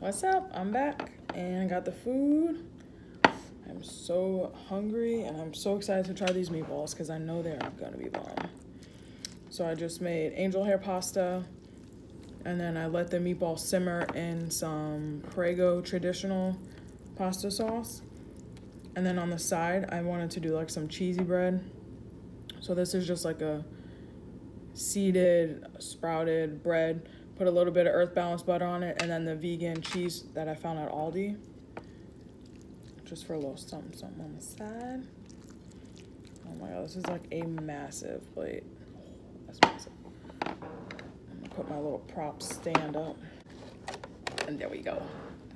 What's up? I'm back and I got the food. I'm so hungry and I'm so excited to try these meatballs because I know they're gonna be bomb. So I just made angel hair pasta and then I let the meatballs simmer in some Prego traditional pasta sauce. And then on the side, I wanted to do like some cheesy bread. So this is just like a seeded, sprouted bread. Put a little bit of Earth Balance butter on it, and then the vegan cheese that I found at Aldi. Just for a little something, something on the side. Oh my god, this is like a massive plate. Oh, that's massive. I'm gonna put my little prop stand up. And there we go.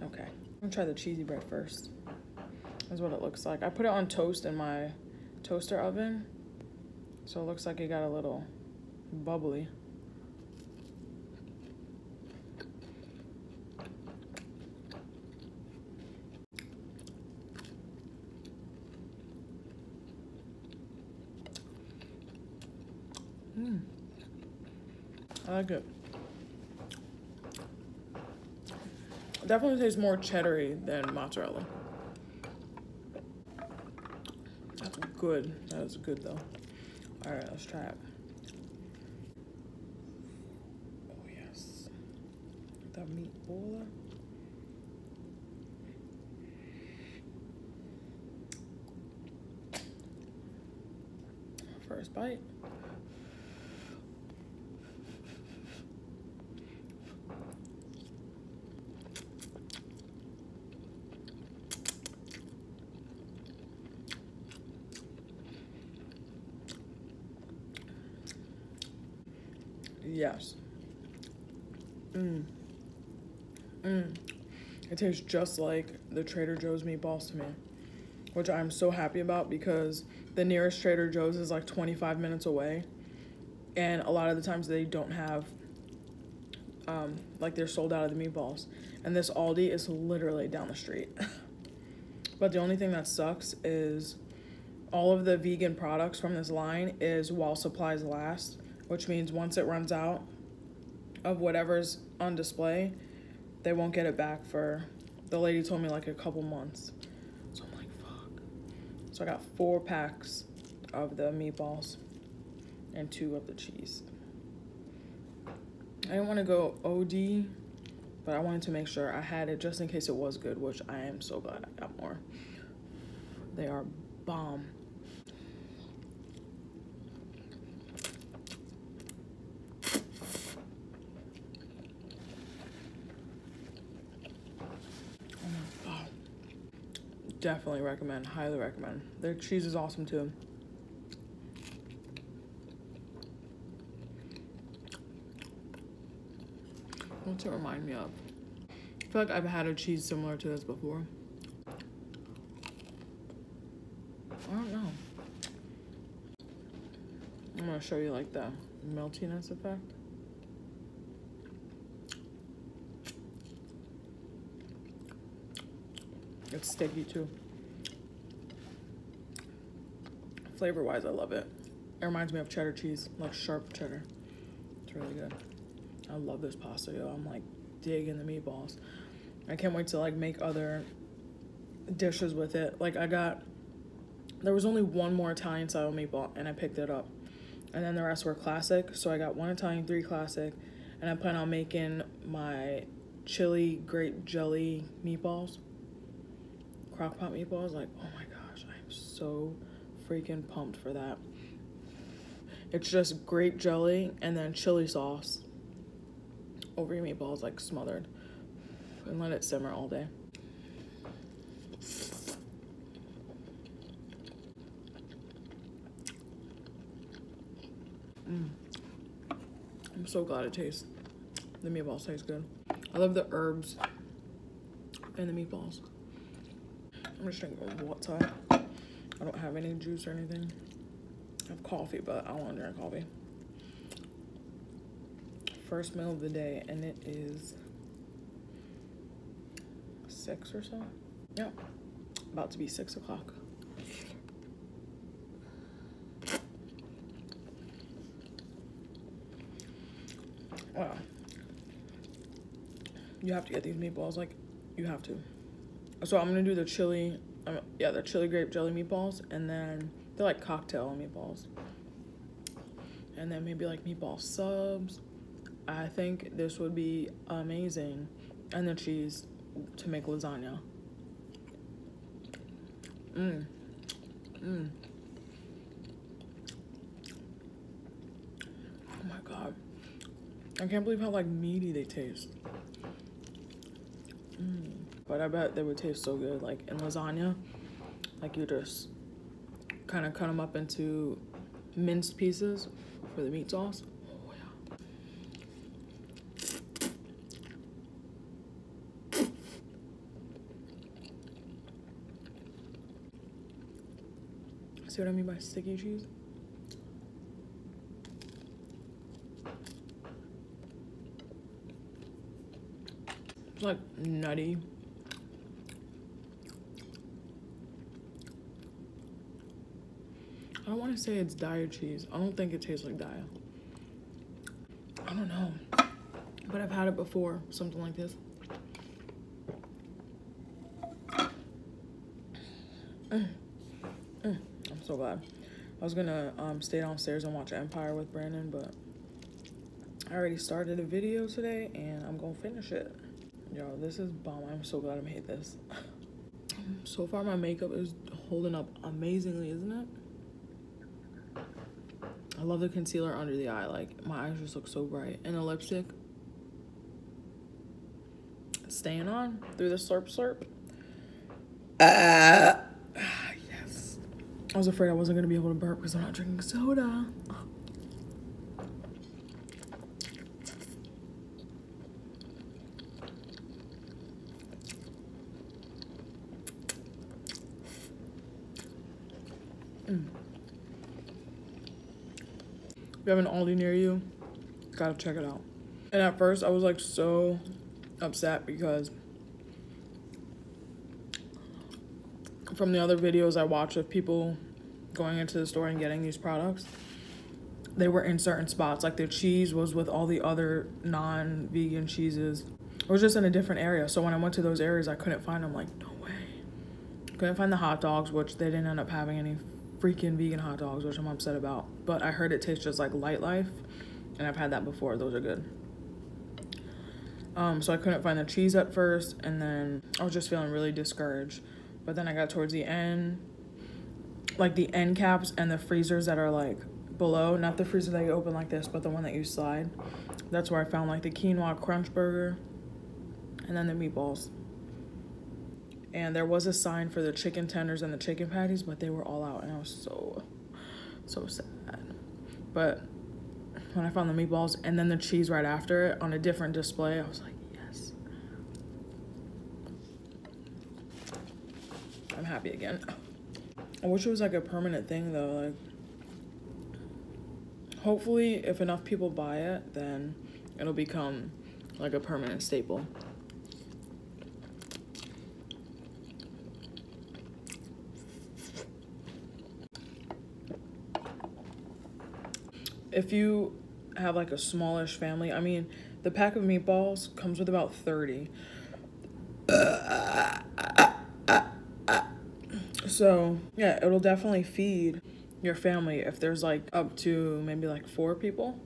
Okay. I'm gonna try the cheesy bread first. That's what it looks like. I put it on toast in my toaster oven. So it looks like it got a little bubbly. I like it. It definitely tastes more cheddary than mozzarella. That's good. That is good though. All right, let's try it. Oh yes, the meatball. First bite. Yes. It tastes just like the Trader Joe's meatballs to me, which I'm so happy about because the nearest Trader Joe's is like 25 minutes away. And a lot of the times they don't have, like they're sold out of the meatballs. And this Aldi is literally down the street. But the only thing that sucks is all of the vegan products from this line is while supplies last, which means once it runs out of whatever's on display, they won't get it back for, the lady told me like a couple months. So I'm like, fuck. So I got 4 packs of the meatballs and 2 of the cheese. I didn't want to go OD, but I wanted to make sure I had it just in case it was good, which I am so glad I got more. They are bomb. Definitely recommend, highly recommend. Their cheese is awesome too. What's it remind me of? I feel like I've had a cheese similar to this before. I don't know. I'm gonna show you like the meltiness effect. It's sticky too. Flavor-wise, I love it. It reminds me of cheddar cheese, like sharp cheddar. It's really good. I love this pasta, yo. I'm like digging the meatballs. I can't wait to like make other dishes with it. Like there was only one more Italian style meatball and I picked it up. And then the rest were classic. So I got 1 Italian, 3 classic. And I plan on making my chili grape jelly meatballs. Crock-pot meatballs. Like, oh my gosh, I am so freaking pumped for that. It's just grape jelly and then chili sauce over your meatballs, like smothered. And let it simmer all day. I'm so glad it tastes. The meatballs taste good. I love the herbs and the meatballs. I'm just drinking water. I don't have any juice or anything. I have coffee, but I don't want to drink coffee. First meal of the day, and it is 6 or so. Yeah, about to be 6 o'clock. Wow. You have to get these meatballs, like, you have to. So I'm gonna do the chili, the chili grape jelly meatballs, and then they're like cocktail meatballs. And then maybe like meatball subs. I think this would be amazing. And the cheese to make lasagna. Oh my God. I can't believe how like meaty they taste. But I bet they would taste so good like in lasagna. Like you just kind of cut them up into minced pieces for the meat sauce. Oh yeah. See what I mean by sticky cheese? It's like nutty. I don't want to say it's Daiya cheese. I don't think it tastes like Daiya. I don't know. But I've had it before, something like this. I'm so glad. I was gonna stay downstairs and watch Empire with Brandon, but I already started a video today and I'm gonna finish it. Yo, this is bomb. I'm so glad I made this. So far my makeup is holding up amazingly, isn't it? I love the concealer under the eye. Like, my eyes just look so bright. And the lipstick. Staying on through the slurp slurp. Yes. I was afraid I wasn't going to be able to burp because I'm not drinking soda. If you have an Aldi near you, gotta check it out. And at first I was like so upset because from the other videos I watch of people going into the store and getting these products, they were in certain spots. Like the cheese was with all the other non-vegan cheeses. It was just in a different area. So when I went to those areas, I couldn't find them. Like, no way. Couldn't find the hot dogs, which they didn't end up having any freaking vegan hot dogs, which I'm upset about. But I heard it tastes just like Light Life, and I've had that before. Those are good. So I couldn't find the cheese at first, and then I was just feeling really discouraged. But then I got towards the end, like the end caps and the freezers that are like below, not the freezer that you open like this, but the one that you slide. That's where I found like the quinoa crunch burger and then the meatballs. And there was a sign for the chicken tenders and the chicken patties, but they were all out, and I was so sad. But when I found the meatballs and then the cheese right after it on a different display, I was like, yes. I'm happy again. I wish it was like a permanent thing though. Like, hopefully if enough people buy it, then it'll become like a permanent staple. If you have like a smallish family, I mean, the pack of meatballs comes with about 30. So yeah, it'll definitely feed your family if there's like up to maybe like 4 people.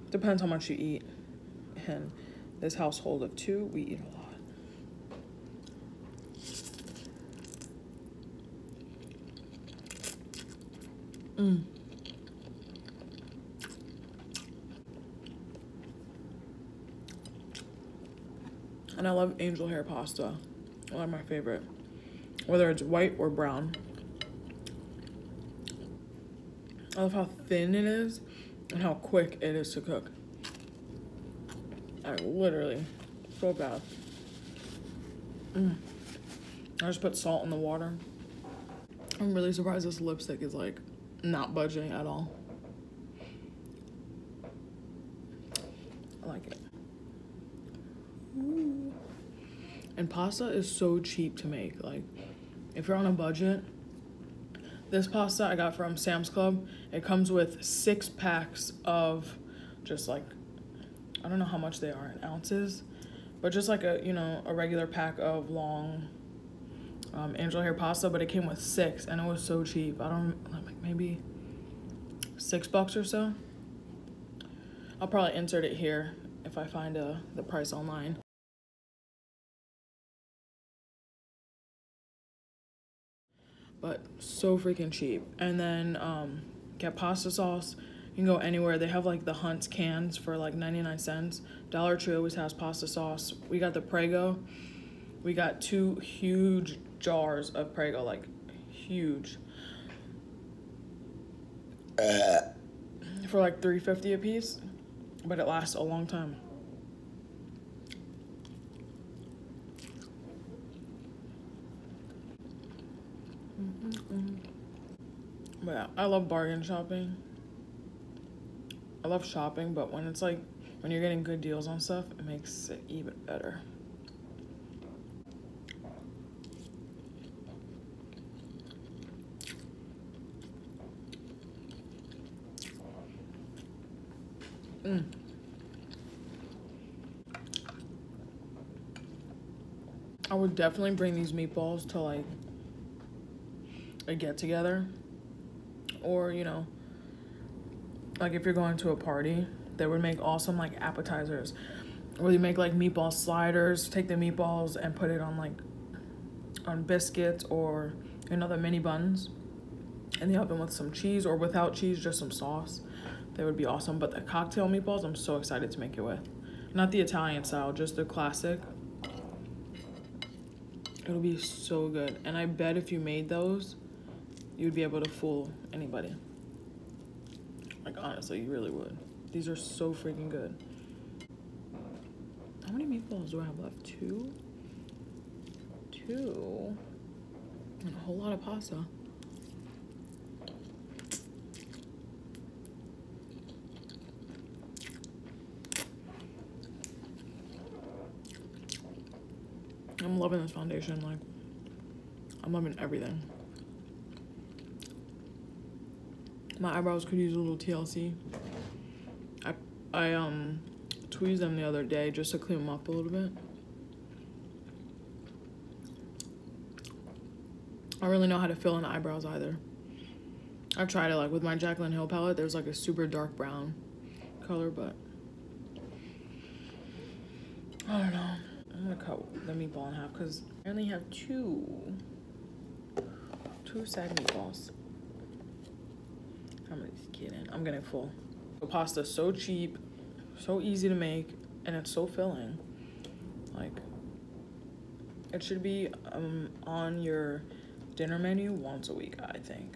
Depends how much you eat. And this household of 2, we eat a lot. And I love angel hair pasta. One of my favorite. Whether it's white or brown. I love how thin it is and how quick it is to cook. Like literally, so bad. I just put salt in the water. I'm really surprised this lipstick is like not budging at all. I like it. Ooh. And pasta is so cheap to make. Like, if you're on a budget, this pasta I got from Sam's Club, it comes with 6 packs of just like I don't know how much they are in ounces, but just like a, you know, a regular pack of long angel hair pasta, but it came with 6 and it was so cheap. I don't, like maybe $6 or so. I'll probably insert it here if I find the price online. But so freaking cheap. And then get pasta sauce. You can go anywhere. They have like the Hunt's cans for like 99 cents. Dollar Tree always has pasta sauce. We got the Prego. We got 2 huge jars of Prego, like huge. For like $3.50 a piece, but it lasts a long time. But yeah, I love bargain shopping. I love shopping, but when it's like, when you're getting good deals on stuff, it makes it even better. I would definitely bring these meatballs to like a get together, or you know, like if you're going to a party, they would make awesome like appetizers, or they make like meatball sliders. Take the meatballs and put it on like on biscuits or, you know, the mini buns in the oven with some cheese, or without cheese, just some sauce. They would be awesome. But the cocktail meatballs, I'm so excited to make it with. Not the Italian style, just the classic. It'll be so good. And I bet if you made those, you'd be able to fool anybody. Like, honestly, you really would. These are so freaking good. How many meatballs do I have left? 2? 2? And a whole lot of pasta. I'm loving this foundation. Like, I'm loving everything. My eyebrows could use a little TLC. I tweezed them the other day just to clean them up a little bit. I don't really know how to fill in eyebrows either. I've tried it like with my Jaclyn Hill palette. There's like a super dark brown color, but I don't know. I'm gonna cut the meatball in half because I only have two side meatballs. I'm just kidding. I'm getting full. The pasta's so cheap, so easy to make, and it's so filling. Like, it should be on your dinner menu once a week, I think.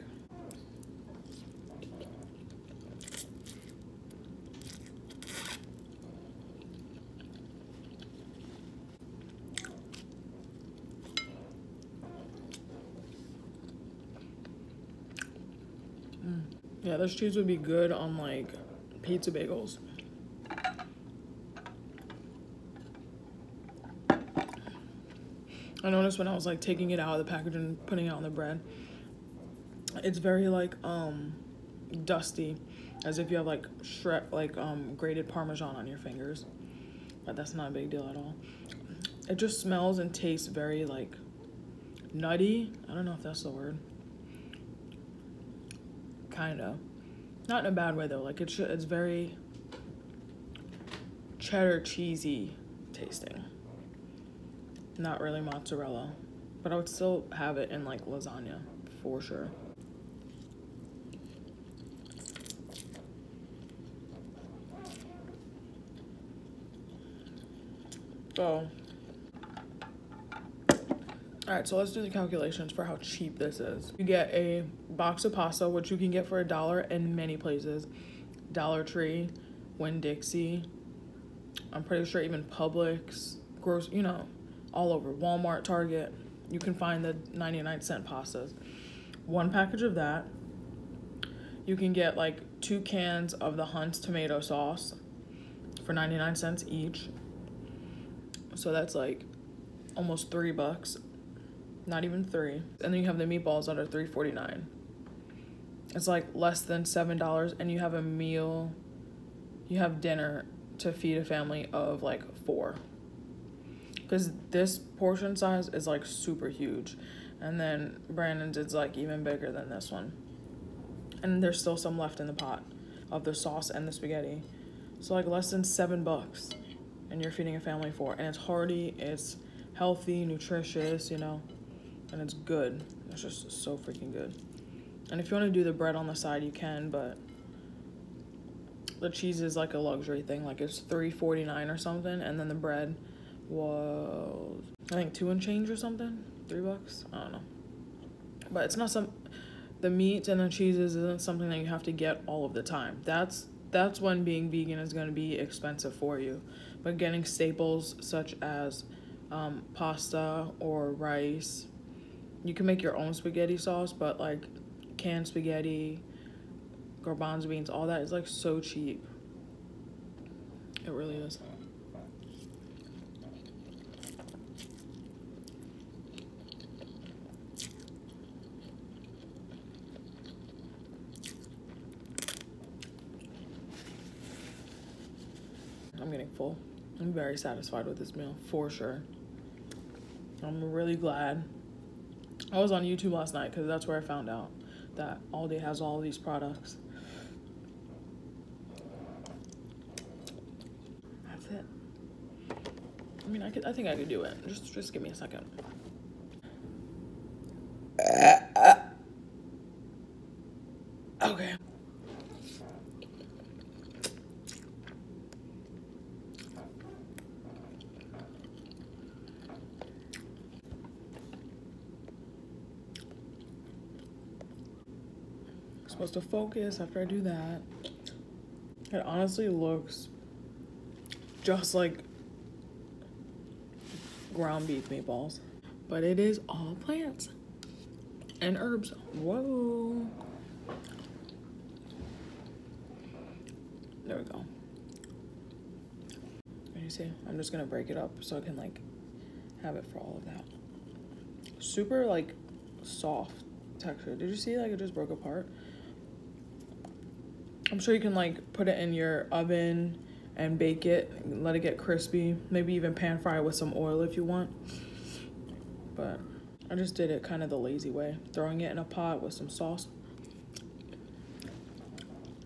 Yeah, this cheese would be good on like pizza bagels. I noticed when I was like taking it out of the package and putting it on the bread, it's very like dusty, as if you have like grated Parmesan on your fingers. But that's not a big deal at all. It just smells and tastes very like nutty. I don't know if that's the word. Kinda. Not in a bad way though. Like it's very cheddar cheesy tasting. Not really mozzarella. But I would still have it in like lasagna for sure. So, alright, so let's do the calculations for how cheap this is. You get a box of pasta, which you can get for $1 in many places. Dollar Tree, Winn-Dixie, I'm pretty sure even Publix, you know, all over. Walmart, Target, you can find the 99-cent pastas. 1 package of that. You can get like 2 cans of the Hunt's tomato sauce for 99 cents each. So that's like almost $3. Not even 3. And then you have the meatballs that are $3.49. It's like less than $7, and you have a meal, you have dinner to feed a family of like 4. Because this portion size is like super huge. And then Brandon's is like even bigger than this one. And there's still some left in the pot of the sauce and the spaghetti. So like less than $7. And you're feeding a family of 4. And it's hearty, it's healthy, nutritious, you know. And it's good. It's just so freaking good. And if you want to do the bread on the side, you can, but the cheese is like a luxury thing. Like it's $3.49 or something. And then the bread was, I think, 2 and change or something. $3. I don't know. But it's not the meats and the cheeses isn't something that you have to get all of the time. That's when being vegan is going to be expensive for you. But getting staples such as pasta or rice, you can make your own spaghetti sauce, but like canned spaghetti, garbanzo beans, all that is like so cheap. It really is. I'm getting full. I'm very satisfied with this meal, for sure. I'm really glad. I was on YouTube last night because that's where I found out that Aldi has all these products. That's it. I mean, I think I could do it. Just give me a second. Okay. Supposed to focus after I do that. It honestly looks just like ground beef meatballs, but it is all plants and herbs. Whoa. There we go. And you see, I'm just gonna break it up so I can like have it for all of that. Super like soft texture. Did you see like it just broke apart? I'm sure you can like put it in your oven and bake it, let it get crispy, maybe even pan fry it with some oil if you want. But I just did it kind of the lazy way, throwing it in a pot with some sauce.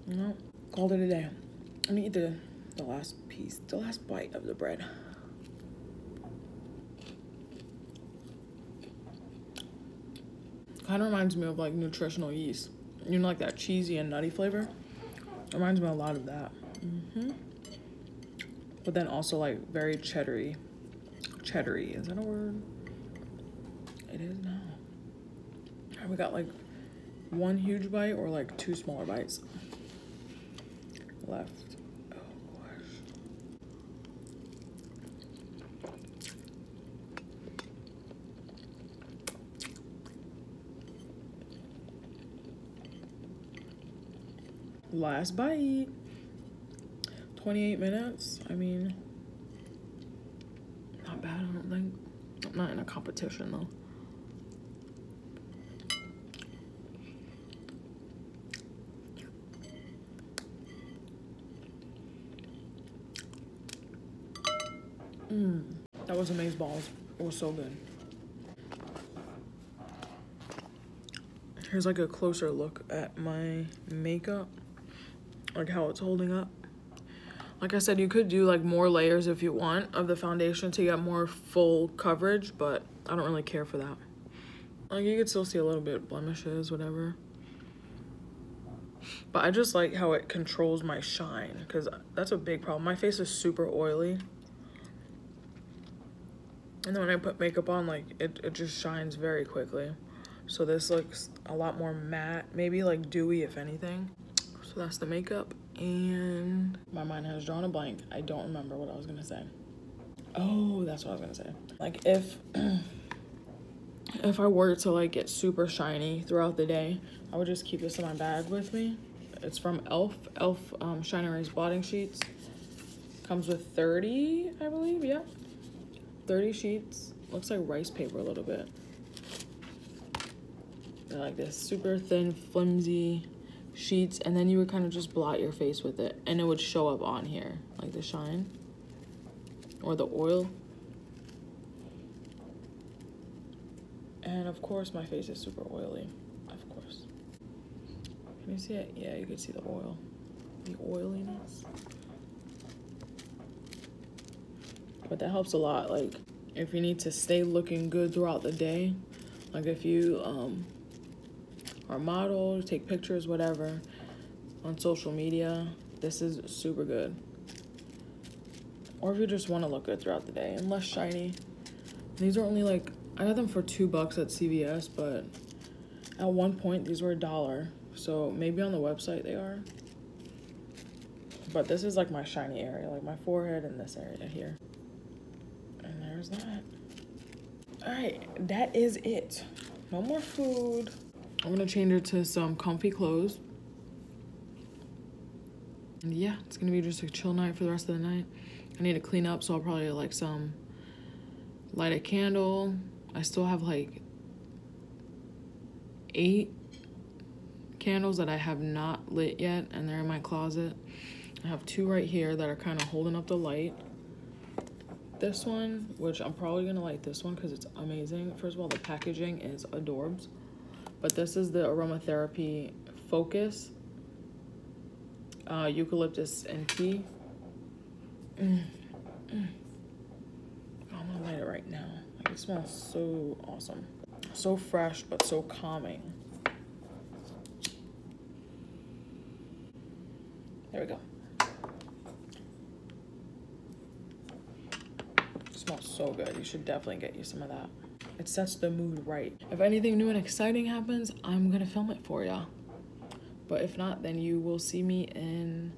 You know, called it a day. I'm gonna eat the last piece, the last bite of the bread. Kind of reminds me of like nutritional yeast. You know, like that cheesy and nutty flavor? Reminds me a lot of that. But then also like very cheddary. Cheddary, is that a word? It is now. Have we got like 1 huge bite or like 2 smaller bites left? Oh gosh. Last bite. 28 minutes. I mean, not bad, I don't think. I'm not in a competition though. That was Meatballs. It was so good. Here's like a closer look at my makeup, like how it's holding up. Like I said, you could do like more layers if you want of the foundation to get more full coverage, but I don't really care for that. Like you could still see a little bit of blemishes, whatever. But I just like how it controls my shine, because that's a big problem. My face is super oily. And then when I put makeup on, like it just shines very quickly. So this looks a lot more matte, maybe like dewy if anything. So that's the makeup, and my mind has drawn a blank. I don't remember what I was gonna say. Oh, that's what I was gonna say. Like if I were to like get super shiny throughout the day, I would just keep this in my bag with me. It's from Elf Shine Erase blotting sheets. Comes with 30, I believe, yeah. 30 sheets. Looks like rice paper a little bit. They're like this super thin, flimsy sheets, and then you would kind of just blot your face with it, and it would show up on here, like the shine or the oil. And of course, my face is super oily, of course. Can you see it? Yeah, you can see the oil, the oiliness. But that helps a lot, like, if you need to stay looking good throughout the day, like if you are a model, take pictures, whatever, on social media, this is super good. Or if you just want to look good throughout the day and less shiny. These are only like, I got them for $2 at CVS, but at one point these were $1. So maybe on the website they are. But this is like my shiny area, like my forehead and this area here. And there's that. All right, that is it. No more food. I'm gonna change it to some comfy clothes. And yeah, it's gonna be just a chill night for the rest of the night. I need to clean up, so I'll probably like light a candle. I still have like 8 candles that I have not lit yet, and they're in my closet. I have 2 right here that are kind of holding up the light. This one, which I'm probably gonna light this one because it's amazing. First of all, the packaging is adorbs. But this is the aromatherapy focus, eucalyptus and tea. I'm gonna light it right now. Like, it smells so awesome, so fresh, but so calming. There we go. It smells so good. You should definitely get you some of that. It sets the mood right. If anything new and exciting happens, I'm gonna film it for ya. But if not, then you will see me in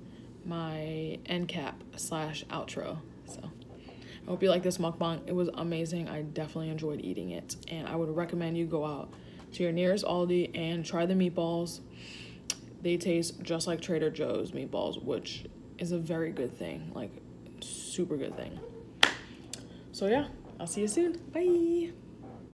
my end cap / outro. So I hope you like this mukbang. It was amazing. I definitely enjoyed eating it. And I would recommend you go out to your nearest Aldi and try the meatballs. They taste just like Trader Joe's meatballs, which is a very good thing, like super good thing. So yeah, I'll see you soon. Bye.